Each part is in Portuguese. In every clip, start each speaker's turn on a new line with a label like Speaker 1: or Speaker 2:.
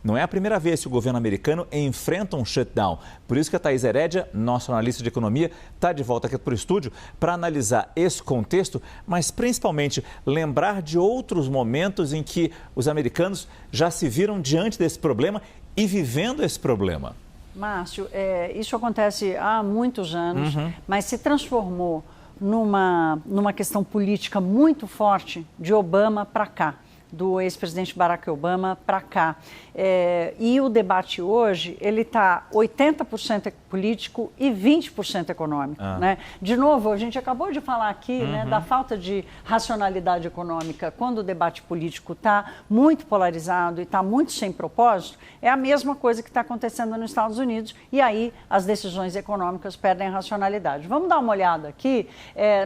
Speaker 1: Não é a primeira vez que o governo americano enfrenta um shutdown. Por isso que a Thaís Herédia, nossa analista de economia, está de volta aqui para o estúdio para analisar esse contexto, mas principalmente lembrar de outros momentos em que os americanos já se viram diante desse problema e vivendo esse problema.
Speaker 2: Márcio, isso acontece há muitos anos, mas se transformou numa questão política muito forte de Obama para cá, do ex-presidente Barack Obama para cá. E o debate hoje, ele está 80% político e 20% econômico. Né? De novo, a gente acabou de falar aqui né, da falta de racionalidade econômica. Quando o debate político está muito polarizado e está muito sem propósito, é a mesma coisa que está acontecendo nos Estados Unidos e aí as decisões econômicas perdem a racionalidade. Vamos dar uma olhada aqui.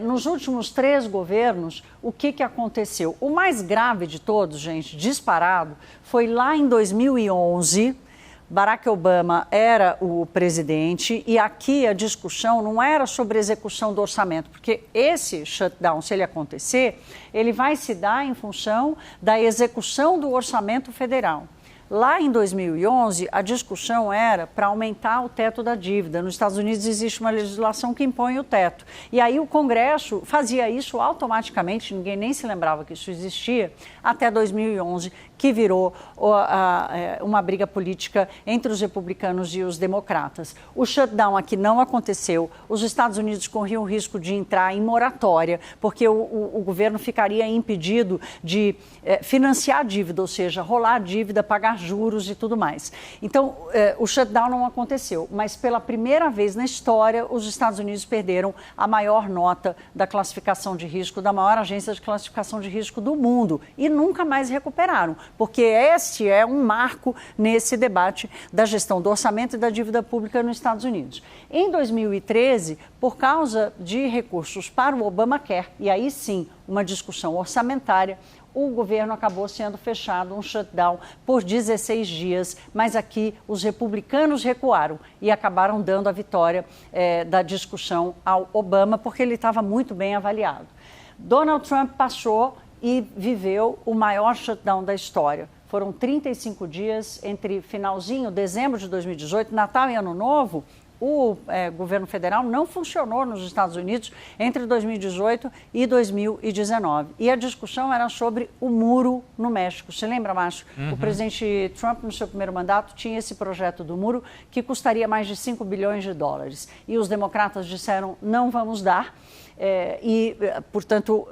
Speaker 2: Nos últimos 3 governos, o que aconteceu? O mais grave de todos, gente, disparado, foi lá em 2011, Barack Obama era o presidente e aqui a discussão não era sobre execução do orçamento, porque esse shutdown, se ele acontecer, ele vai se dar em função da execução do orçamento federal. Lá em 2011, a discussão era para aumentar o teto da dívida. Nos Estados Unidos existe uma legislação que impõe o teto. E aí o Congresso fazia isso automaticamente, ninguém nem se lembrava que isso existia, até 2011, que virou uma briga política entre os republicanos e os democratas. O shutdown aqui não aconteceu. Os Estados Unidos corriam o risco de entrar em moratória, porque o governo ficaria impedido de financiar a dívida, ou seja, rolar a dívida, pagar juros e tudo mais. Então, o shutdown não aconteceu, mas pela primeira vez na história, os Estados Unidos perderam a maior nota da classificação de risco, da maior agência de classificação de risco do mundo, e nunca mais recuperaram, porque este é um marco nesse debate da gestão do orçamento e da dívida pública nos Estados Unidos. Em 2013, por causa de recursos para o Obamacare, e aí sim, uma discussão orçamentária, o governo acabou sendo fechado, um shutdown por 16 dias, mas aqui os republicanos recuaram e acabaram dando a vitória da discussão ao Obama, porque ele estava muito bem avaliado. Donald Trump passou e viveu o maior shutdown da história. Foram 35 dias entre finalzinho, dezembro de 2018, Natal e Ano Novo. O governo federal não funcionou nos Estados Unidos entre 2018 e 2019. E a discussão era sobre o muro no México. Você lembra, Márcio? O presidente Trump, no seu primeiro mandato, tinha esse projeto do muro que custaria mais de 5 bilhões de dólares. E os democratas disseram, não vamos dar. Portanto,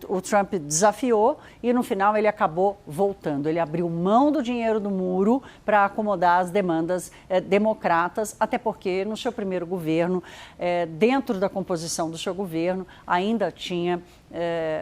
Speaker 2: o Trump desafiou e, no final, ele acabou voltando. Ele abriu mão do dinheiro do muro para acomodar as demandas democratas, até porque, no seu primeiro governo, dentro da composição do seu governo, ainda tinha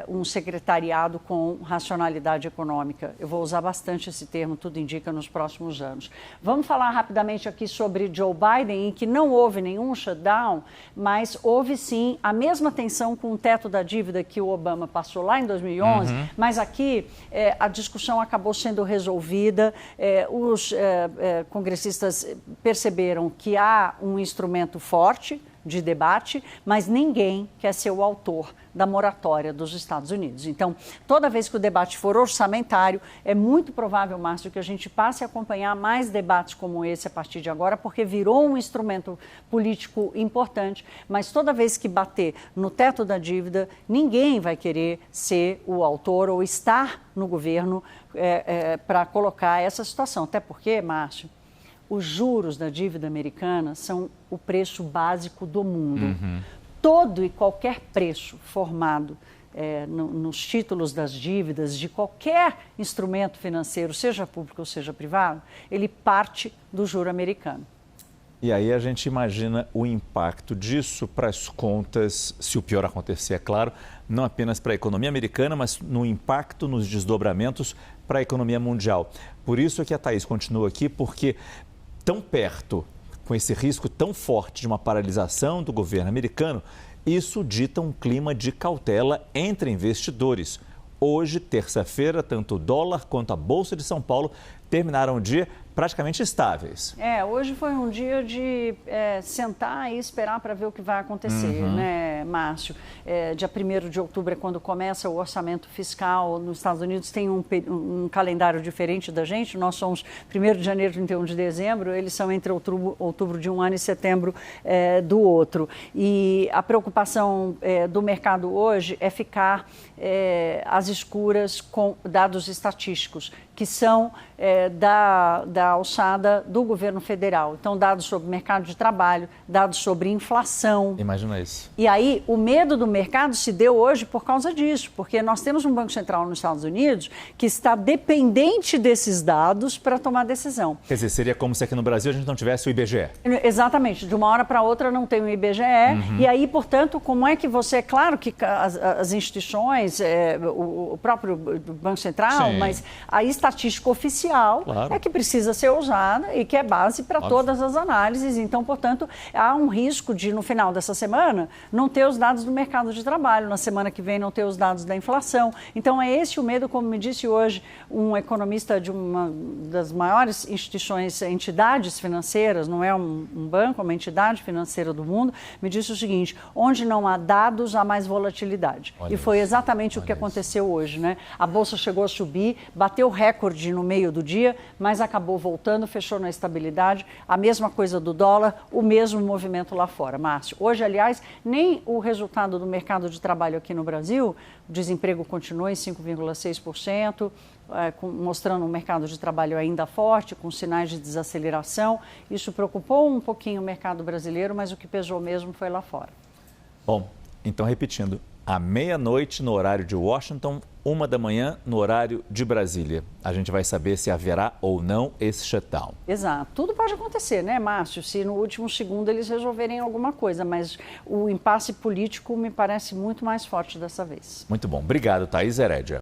Speaker 2: um secretariado com racionalidade econômica. Eu vou usar bastante esse termo, tudo indica, nos próximos anos. Vamos falar rapidamente aqui sobre Joe Biden, em que não houve nenhum shutdown, mas houve sim a mesma tensão com o teto da dívida que o Obama passou lá em 2011, mas aqui a discussão acabou sendo resolvida, os congressistas perceberam que há um instrumento forte de debate, mas ninguém quer ser o autor da moratória dos Estados Unidos. Então, toda vez que o debate for orçamentário, é muito provável, Márcio, que a gente passe a acompanhar mais debates como esse a partir de agora, porque virou um instrumento político importante, mas toda vez que bater no teto da dívida, ninguém vai querer ser o autor ou estar no governo para colocar essa situação. Até porque, Márcio, os juros da dívida americana são o preço básico do mundo. Todo e qualquer preço formado nos títulos das dívidas de qualquer instrumento financeiro, seja público ou seja privado, ele parte do juro americano.
Speaker 1: E aí a gente imagina o impacto disso para as contas, se o pior acontecer, é claro, não apenas para a economia americana, mas no impacto, nos desdobramentos para a economia mundial. Por isso é que a Thaís continua aqui, porque tão perto, com esse risco tão forte de uma paralisação do governo americano, isso dita um clima de cautela entre investidores. Hoje, terça-feira, tanto o dólar quanto a Bolsa de São Paulo terminaram o dia praticamente estáveis.
Speaker 2: Hoje foi um dia de sentar e esperar para ver o que vai acontecer, né, Márcio? Dia 1º de outubro é quando começa o orçamento fiscal. Nos Estados Unidos tem um calendário diferente da gente. Nós somos 1º de janeiro e 31 de dezembro, eles são entre outubro de um ano e setembro do outro. E a preocupação do mercado hoje é ficar às escuras com dados estatísticos, que são da alçada do governo federal. Então, dados sobre mercado de trabalho, dados sobre inflação.
Speaker 1: Imagina isso.
Speaker 2: E aí, o medo do mercado se deu hoje por causa disso, porque nós temos um Banco Central nos Estados Unidos que está dependente desses dados para tomar decisão.
Speaker 1: Quer dizer, seria como se aqui no Brasil a gente não tivesse o IBGE.
Speaker 2: Exatamente. De uma hora para outra não tem o IBGE. E aí, portanto, como é que você... É claro que as instituições, o próprio Banco Central, mas a estatística oficial é que precisa ser usada e que é base para todas as análises. Então, portanto, há um risco de, no final dessa semana, não ter os dados do mercado de trabalho, na semana que vem não ter os dados da inflação. Então, é esse o medo, como me disse hoje um economista de uma das maiores instituições, entidades financeiras, não é um banco, é uma entidade financeira do mundo, me disse o seguinte: onde não há dados, há mais volatilidade. E foi exatamente o que aconteceu hoje, né? A Bolsa chegou a subir, bateu recorde no meio do dia, mas acabou voltando, fechou na estabilidade. A mesma coisa do dólar, o mesmo movimento lá fora. Márcio, hoje, aliás, nem o resultado do mercado de trabalho aqui no Brasil, o desemprego continua em 5,6%, mostrando um mercado de trabalho ainda forte, com sinais de desaceleração. Isso preocupou um pouquinho o mercado brasileiro, mas o que pesou mesmo foi lá fora.
Speaker 1: Bom, então repetindo, à meia-noite no horário de Washington, 1 da manhã no horário de Brasília. A gente vai saber se haverá ou não esse shutdown.
Speaker 2: Exato. Tudo pode acontecer, né, Márcio? Se no último segundo eles resolverem alguma coisa, mas o impasse político me parece muito mais forte dessa vez.
Speaker 1: Muito bom. Obrigado, Thaís Herédia.